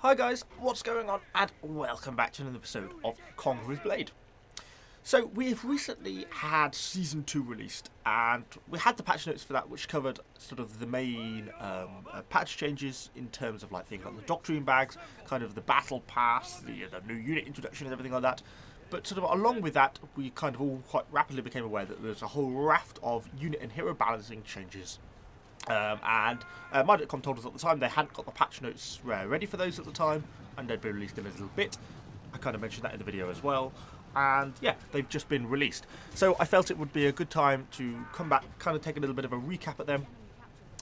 Hi guys, what's going on? And welcome back to another episode of Conqueror's Blade. So we've recently had Season 2 released, and we had the patch notes for that, which covered sort of the main patch changes in terms of like things like the Doctrine bags, kind of the battle pass, the new unit introduction and everything like that. But sort of along with that, we kind of all quite rapidly became aware that there's a whole raft of unit and hero balancing changes. My.com told us at the time they hadn't got the patch notes ready for those at the time, and they'd be released in a little bit. I kind of mentioned that in the video as well. And yeah, they've just been released. So I felt it would be a good time to come back, kind of take a little bit of a recap at them.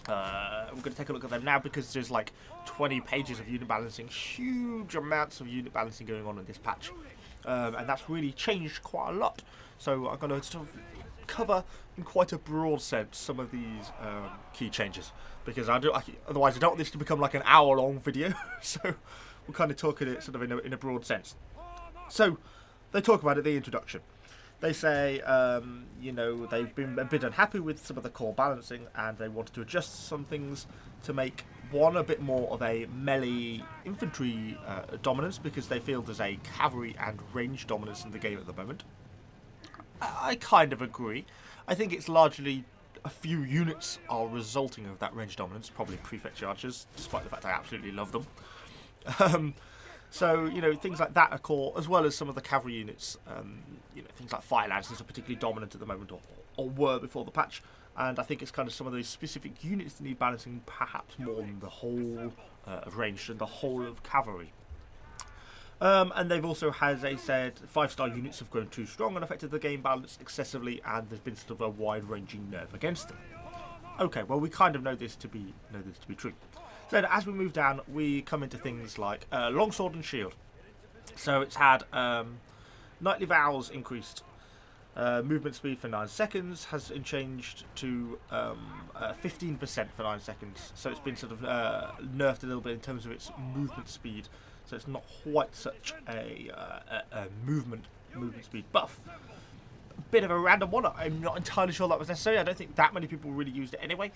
We're going to take a look at them now because there's like 20 pages of unit balancing, huge amounts of unit balancing going on in this patch. And that's really changed quite a lot. So I'm going to sort of cover in quite a broad sense some of these key changes, because otherwise I don't want this to become like an hour-long video. So we'll kind of talk it sort of in a broad sense. So they talk about it in the introduction. They say, they've been a bit unhappy with some of the core balancing, and they wanted to adjust some things to make one a bit more of a melee infantry dominance, because they feel there's a cavalry and range dominance in the game at the moment. I kind of agree. I think it's largely a few units are resulting of that range dominance, probably prefect archers, despite the fact I absolutely love them. So, things like that are core, as well as some of the cavalry units. Things like fire lancers are particularly dominant at the moment, or were before the patch. And I think it's kind of some of those specific units that need balancing, perhaps more than the whole of ranged and the whole of cavalry. And they've also, as they said, 5-star units have grown too strong and affected the game balance excessively, and there's been sort of a wide-ranging nerf against them. Okay, well, we kind of know this to be true. So as we move down, we come into things like longsword and shield. So it's had knightly vows increased, movement speed for 9 seconds has been changed to 15% for 9 seconds. So it's been sort of nerfed a little bit in terms of its movement speed. So it's not quite such a movement speed buff. A bit of a random one. I'm not entirely sure that was necessary. I don't think that many people really used it anyway.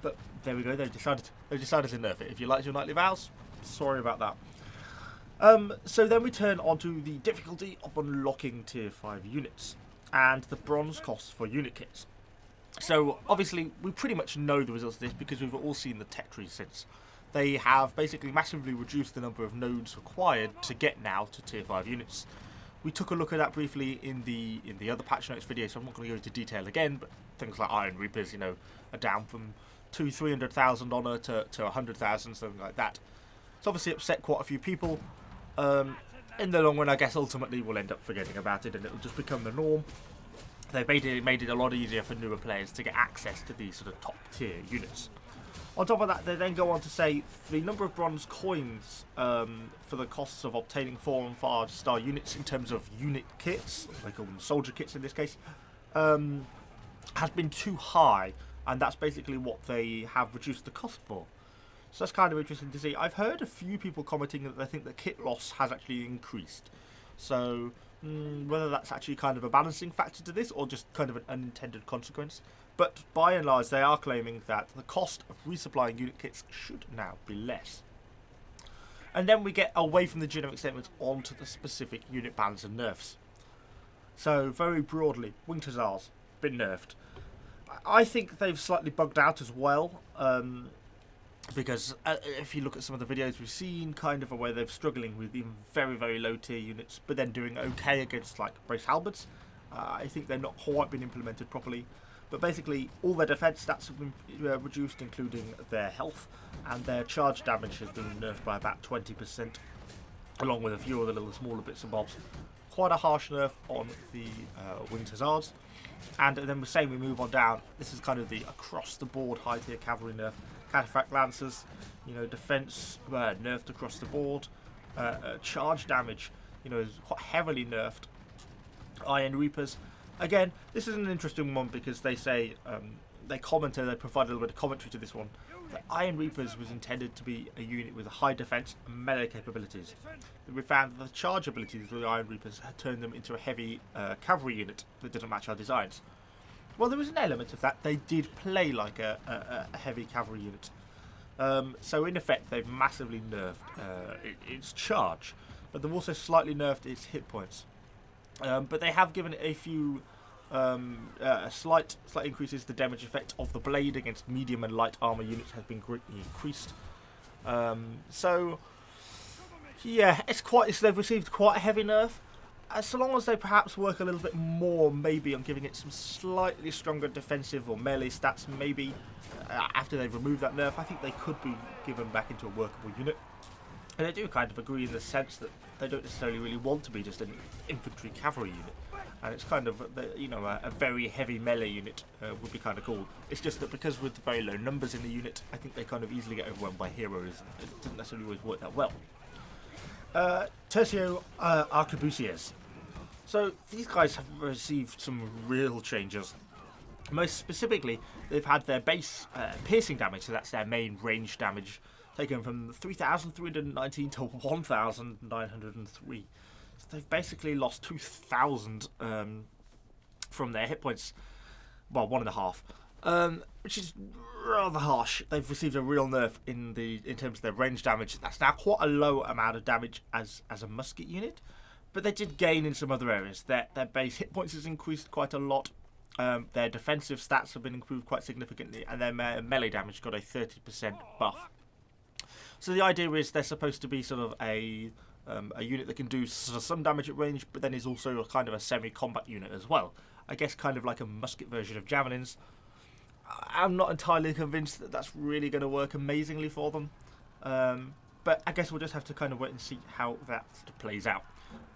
But there we go. They decided to nerf it. If you liked your nightly vows, sorry about that. So then we turn on to the difficulty of unlocking tier 5 units and the bronze costs for unit kits. So obviously we pretty much know the results of this because we've all seen the tech trees since. They have basically massively reduced the number of nodes required to get now to tier 5 units. We took a look at that briefly in the other patch notes video, so I'm not going to go into detail again, but things like Iron Reapers, are down from 300,000 honour to 100,000, something like that. It's obviously upset quite a few people. In the long run, I guess ultimately we'll end up forgetting about it and it'll just become the norm. They've made it a lot easier for newer players to get access to these sort of top tier units. On top of that, they then go on to say the number of bronze coins for the costs of obtaining 4 and 5-star units in terms of unit kits, they call them soldier kits in this case, has been too high, and that's basically what they have reduced the cost for. So that's kind of interesting to see. I've heard a few people commenting that they think the kit loss has actually increased. So whether that's actually kind of a balancing factor to this or just kind of an unintended consequence. But by and large, they are claiming that the cost of resupplying unit kits should now be less. And then we get away from the generic statements onto the specific unit bans and nerfs. So very broadly, Winged Hussars, been nerfed. I think they've slightly bugged out as well, because if you look at some of the videos we've seen, kind of a way they're struggling with even very, very low tier units, but then doing okay against like brace halberds. I think they're not quite been implemented properly. But basically, all their defense stats have been reduced, including their health, and their charge damage has been nerfed by about 20%, along with a few other little smaller bits and bobs. Quite a harsh nerf on the Winged Hussars. And then we're saying we move on down. This is kind of the across-the-board high-tier cavalry nerf. Cataphract Lancers, defense nerfed across the board. Charge damage, is quite heavily nerfed. Iron Reapers. Again, this is an interesting one because they say, they provide a little bit of commentary to this one, that Iron Reapers was intended to be a unit with high defense and melee capabilities. We found that the charge abilities of the Iron Reapers had turned them into a heavy cavalry unit that didn't match our designs. Well, there was an element of that. They did play like a heavy cavalry unit. So in effect, they've massively nerfed its charge, but they've also slightly nerfed its hit points. But they have given it a few slight increases. The damage effect of the blade against medium and light armor units has been greatly increased. So yeah, they've received quite a heavy nerf. So long as they perhaps work a little bit more, maybe on giving it some slightly stronger defensive or melee stats, maybe after they've removed that nerf, I think they could be given back into a workable unit. And I do kind of agree in the sense that they don't necessarily really want to be just an infantry cavalry unit. And it's kind of, a very heavy melee unit would be kind of cool. It's just that because with the very low numbers in the unit, I think they kind of easily get overwhelmed by heroes. It doesn't necessarily always work that well. Tercio Arquebusiers. So these guys have received some real changes. Most specifically, they've had their base piercing damage, so that's their main range damage, taken from 3,319 to 1,903. So they've basically lost 2,000 from their hit points. Well, 1.5, which is rather harsh. They've received a real nerf in terms of their range damage. That's now quite a low amount of damage as a musket unit, but they did gain in some other areas. Their base hit points has increased quite a lot. Their defensive stats have been improved quite significantly, and their melee damage got a 30% buff. So the idea is they're supposed to be sort of a unit that can do sort of some damage at range, but then is also a kind of a semi-combat unit as well. I guess kind of like a musket version of javelins. I'm not entirely convinced that that's really going to work amazingly for them. But I guess we'll just have to kind of wait and see how that plays out.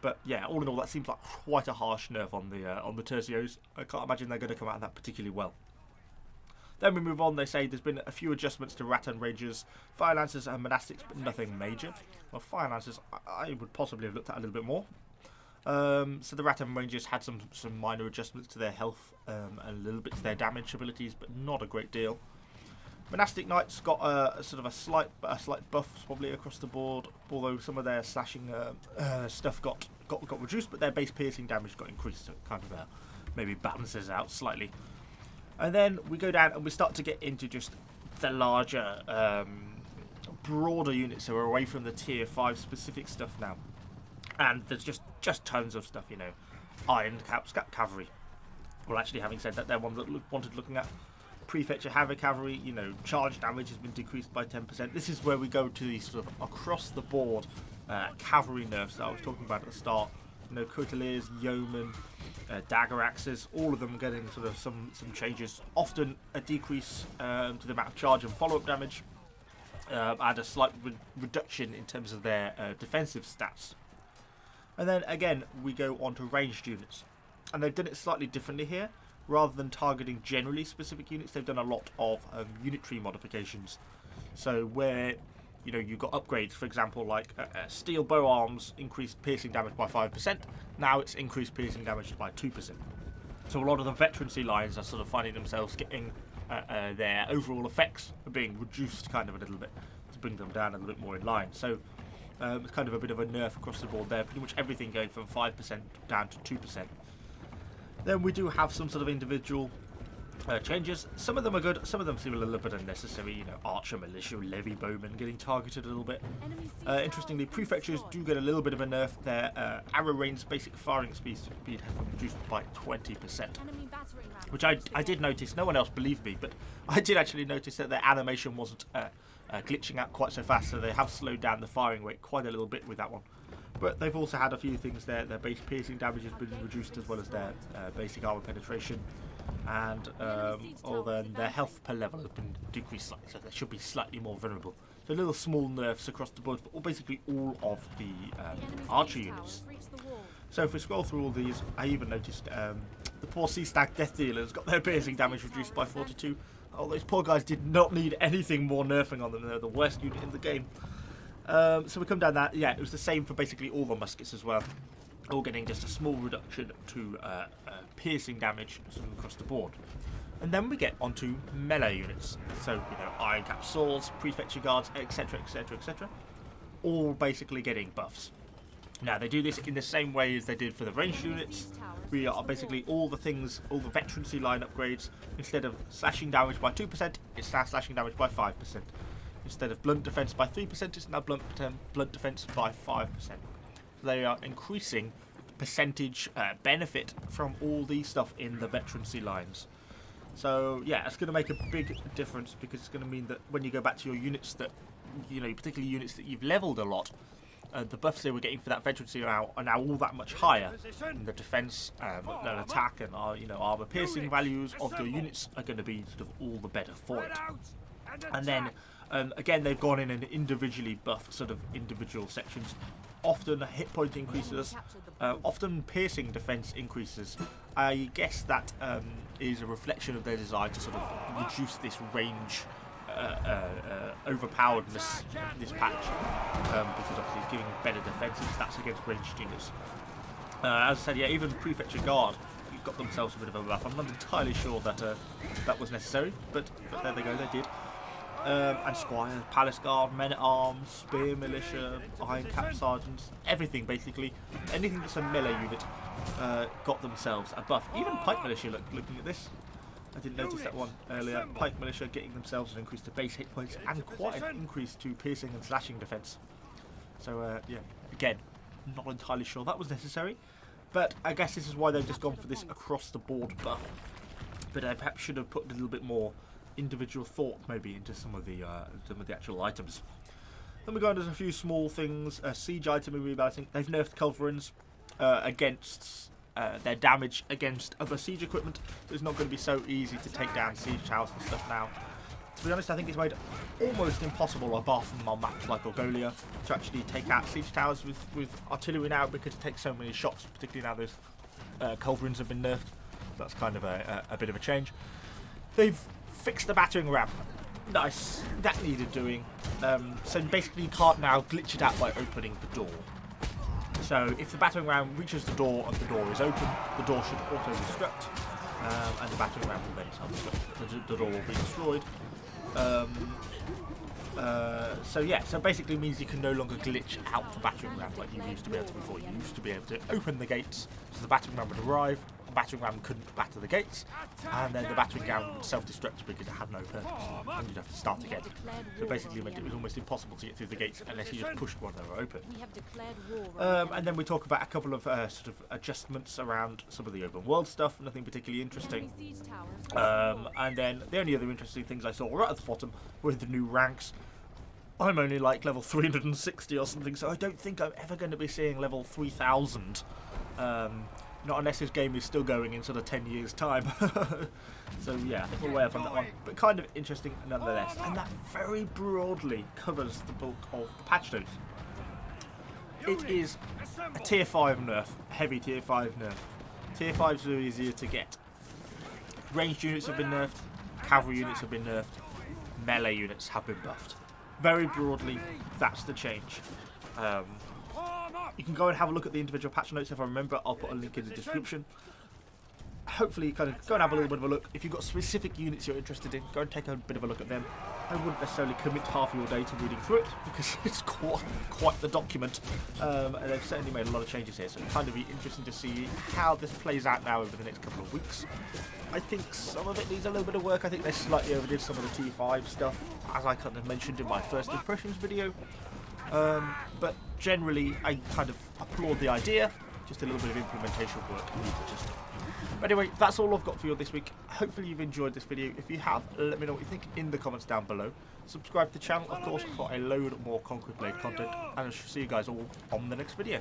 But yeah, all in all, that seems like quite a harsh nerf on the Tercios. I can't imagine they're going to come out of that particularly well. Then we move on. They say there's been a few adjustments to Rattan Rangers, Fire Lancers and Monastics, but nothing major. Well, Fire Lancers, I would possibly have looked at a little bit more. So the Rattan Rangers had some minor adjustments to their health and a little bit to their damage abilities, but not a great deal. Monastic Knights got a slight buff probably across the board, although some of their slashing stuff got reduced, but their base piercing damage got increased, so it kind of maybe balances out slightly. And then we go down and we start to get into just the larger, broader units, so we're away from the tier 5 specific stuff now. And there's just tons of stuff, Iron Cavalry. Well, actually, having said that, they're one that wanted looking at. Prefecture Havoc Cavalry, charge damage has been decreased by 10%. This is where we go to the sort of across the board cavalry nerfs that I was talking about at the start. Couteliers, Yeomen, Dagger Axes, all of them getting sort of some changes. Often a decrease to the amount of charge and follow-up damage, and a slight reduction in terms of their defensive stats. And then again, we go on to ranged units. And they've done it slightly differently here. Rather than targeting generally specific units, they've done a lot of unit tree modifications. So where you've got upgrades, for example, like steel bow arms increased piercing damage by 5%. Now it's increased piercing damage by 2%. So a lot of the veterancy lines are sort of finding themselves getting their overall effects are being reduced kind of a little bit to bring them down a little bit more in line. So it's kind of a bit of a nerf across the board there. Pretty much everything going from 5% down to 2%. Then we do have some sort of individual changes. Some of them are good, some of them seem a little bit unnecessary. Archer, Militia, Levy Bowmen getting targeted a little bit. Interestingly, prefectures do get a little bit of a nerf. Their arrow range basic firing speed has been reduced by 20%. Which I did notice, no one else believed me, but I did actually notice that their animation wasn't glitching out quite so fast, so they have slowed down the firing rate quite a little bit with that one. But they've also had a few things there. Their base piercing damage has been reduced, as well as their basic armor penetration, and their health per level has been decreased slightly, so they should be slightly more vulnerable. So little small nerfs across the board for basically all of the archer units. So if we scroll through all these, I even noticed the poor Sea Stag Death Dealers got their piercing damage reduced by 42. Oh, those poor guys did not need anything more nerfing on them. They're the worst unit in the game. So we come down that, yeah, it was the same for basically all the muskets as well. All getting just a small reduction to piercing damage across the board. And then we get onto melee units. So, Iron Cap Swords, Prefecture Guards, etc, etc, etc. All basically getting buffs. Now, they do this in the same way as they did for the ranged units. We are basically all the veterancy line upgrades. Instead of slashing damage by 2%, it's now slashing damage by 5%. Instead of blunt defense by 3%, it's now blunt defense by 5%. So they are increasing the percentage benefit from all the stuff in the veterancy lines. So yeah, it's going to make a big difference, because it's going to mean that when you go back to your units that, particularly units that you've leveled a lot, the buffs they were getting for that veterancy are now all that much higher. And the defense, and attack, and armor piercing values of your units are going to be sort of all the better for it. And then again, they've gone in and individually buffed sort of individual sections. Often hit point increases, often piercing defense increases. I guess that is a reflection of their desire to sort of reduce this range overpoweredness in this patch, because obviously it's giving better defensive stats against ranged units. As I said, yeah, even Prefecture Guard got themselves a bit of a buff. I'm not entirely sure that that was necessary, but there they go, they did. And Squires, Palace Guard, Men-at-Arms, Spear Militia, Iron Cap Sergeants, everything basically. Anything that's a melee unit got themselves a buff. Even Pike Militia, looking at this. I didn't notice that one earlier. Pike Militia getting themselves an increase to base hit points and quite an increase to piercing and slashing defense. So yeah, again, not entirely sure that was necessary. But I guess this is why they've just gone for this across the board buff. But I perhaps should have put a little bit more individual thought maybe into some of the actual items. Then we go on to a few small things. Siege item rebalancing. They've nerfed culverins against their damage against other siege equipment. So it's not going to be so easy to take down siege towers and stuff now. To be honest, I think it's made almost impossible, apart from on maps like Orgolia, to actually take out siege towers with artillery now, because it takes so many shots, particularly now those culverins have been nerfed. That's kind of a bit of a change. They've fixed the battering ram. Nice. That needed doing. So basically you can't now glitch it out by opening the door. So if the battering ram reaches the door and the door is open, the door should auto-destruct, and the battering ram will then self-destruct. The door will be destroyed. So yeah, so basically means you can no longer glitch out the battering ram like you used to be able to before. You used to be able to open the gates, so the battering ram would arrive, the battering ram couldn't batter the gates, and then the battering ram would self-destruct because it had no purpose, and you'd have to start again. So basically it was almost impossible to get through the gates unless you just pushed one that were open. And then we talk about a couple of sort of adjustments around some of the open world stuff, nothing particularly interesting. And then the only other interesting things I saw right at the bottom were the new ranks. I'm only like level 360 or something, so I don't think I'm ever going to be seeing level 3000. Not unless this game is still going in sort of 10 years' time. So yeah, I think we're way up on that one. But kind of interesting nonetheless. And that very broadly covers the bulk of the patch notes. It is a tier 5 nerf, heavy tier 5 nerf. Tier 5s are easier to get. Ranged units have been nerfed, cavalry units have been nerfed, melee units have been buffed. Very broadly, that's the change. You can go and have a look at the individual patch notes. If I remember, I'll put a link in the description. Hopefully, kind of go and have a little bit of a look. If you've got specific units you're interested in, go and take a bit of a look at them. I wouldn't necessarily commit half your day to reading through it, because it's quite the document. And they've certainly made a lot of changes here, so it'll kind of be interesting to see how this plays out now over the next couple of weeks. I think some of it needs a little bit of work. I think they slightly overdid some of the T5 stuff, as I kind of mentioned in my first impressions video. But generally, I kind of applaud the idea. Just a little bit of implementation work needed just. But anyway, that's all I've got for you this week. Hopefully you've enjoyed this video. If you have, let me know what you think in the comments down below. Subscribe to the channel, of course, for a load more Conqueror Blade content. And I shall see you guys all on the next video.